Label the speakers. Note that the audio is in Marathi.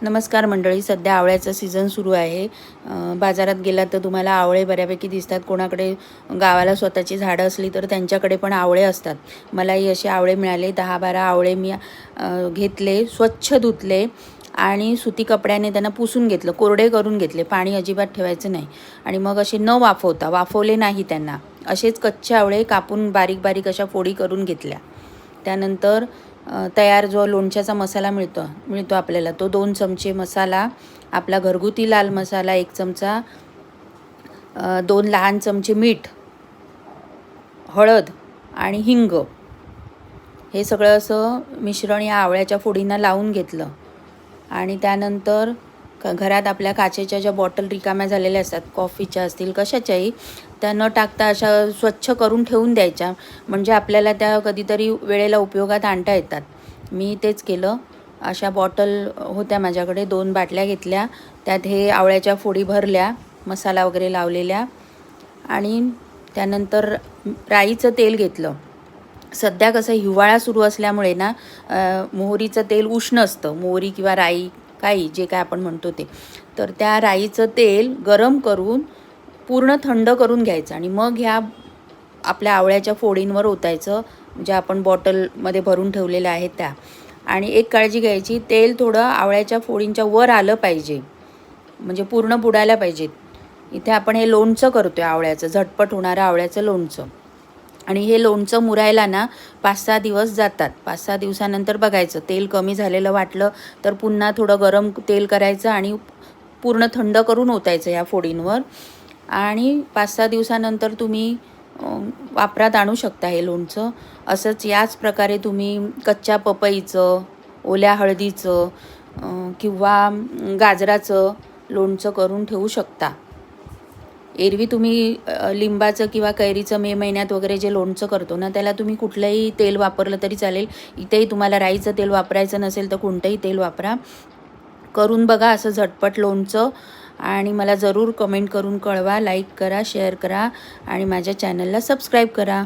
Speaker 1: नमस्कार मंडळी, सध्या आवळ्याचा सीझन सुरू आहे. बाजारात गेलात तर तुम्हाला आवळे बऱ्यापैकी दिसतात. कोणाकडे गावाला स्वतःची झाडं असली तर त्यांच्याकडे पण आवळे असतात. मलाही असे आवळे मिळाले. 10-12 आवळे मी घेतले, स्वच्छ धुतले आणि सुती कपड्याने त्यांना पुसून घेतलं, कोरडे करून घेतले. पाणी अजिबात ठेवायचं नाही. आणि मग असे न वाफवले नाही त्यांना. असेच कच्चे आवळे कापून बारीक बारीक अशा फोडी करून घेतल्या. त्यानंतर तयार जो लोणच्याचा मसाला मिळतो आपल्याला, तो 2 चमचे मसाला, आपला घरगुती लाल मसाला 1 चमचा, 2 लहान चमचे मीठ, हळद आणि हिंग, हे सगळं असं मिश्रण या आवळ्याच्या फोडींना लावून घेतलं. आणि त्यानंतर घरात आपल्या काचेच्या ज्या बॉटल रिकाम्या झालेल्या असतात, कॉफीच्या असतील कशाच्याही, त्या न टाकता अशा स्वच्छ करून ठेवून द्यायच्या, म्हणजे आपल्याला त्या कधीतरी वेळेला उपयोगात आणता येतात. मी तेच केलं. अशा बॉटल होत्या माझ्याकडे, 2 बाटल्या घेतल्या, त्यात हे आवळ्याच्या फोडी भरल्या, मसाला वगैरे लावलेल्या. आणि त्यानंतर राईचं तेल घेतलं. सध्या कसं हिवाळा सुरू असल्यामुळे ना, मोहरीचं तेल उष्ण असतं, मोहरी किंवा राई काही जे काय आपण म्हणतो ते. तर त्या राईचं तेल गरम करून पूर्ण थंड करून घ्यायचं आणि मग ह्या आपल्या आवळ्याच्या फोडींवर ओतायचं, ज्या आपण बॉटलमध्ये भरून ठेवलेल्या आहेत त्या. आणि एक काळजी घ्यायची, तेल थोडं आवळ्याच्या फोडींच्या वर आलं पाहिजे, म्हणजे पूर्ण बुडायला पाहिजेत. इथे आपण हे लोणचं करतो आहे आवळ्याचं, झटपट होणारं आवळ्याचं लोणचं. आणि हे लोणचं मुरायला ना 5-6 दिवस जातात. 5-6 दिवसानंतर बघायचं, तेल कमी झालेलं वाटलं तर पुन्हा थोडं गरम तेल करायचं आणि पूर्ण थंड करून ओतायचं ह्या फोडींवर. आणि 5-6 दिवसानंतर तुम्ही वापरात आणू शकता हे लोणचं. असंच याच प्रकारे तुम्ही कच्च्या पपईचं, ओल्या हळदीचं किंवा गाजराचं लोणचं करून ठेवू शकता. एरवी तुम्ही लिंबाचं किंवा कैरीचं मे महिन्यात वगैरे जे लोणचं करतो ना, त्याला तुम्ही कुठलंही तेल वापरलं तरी चालेल. इथेही तुम्हाला राईचं तेल वापरायचं नसेल तर कोणतंही तेल वापरा. करून बघा असं झटपट लोणचं आणि मला जरूर कमेंट करून कळवा. लाईक करा, शेअर करा आणि माझ्या चॅनलला सबस्क्राईब करा.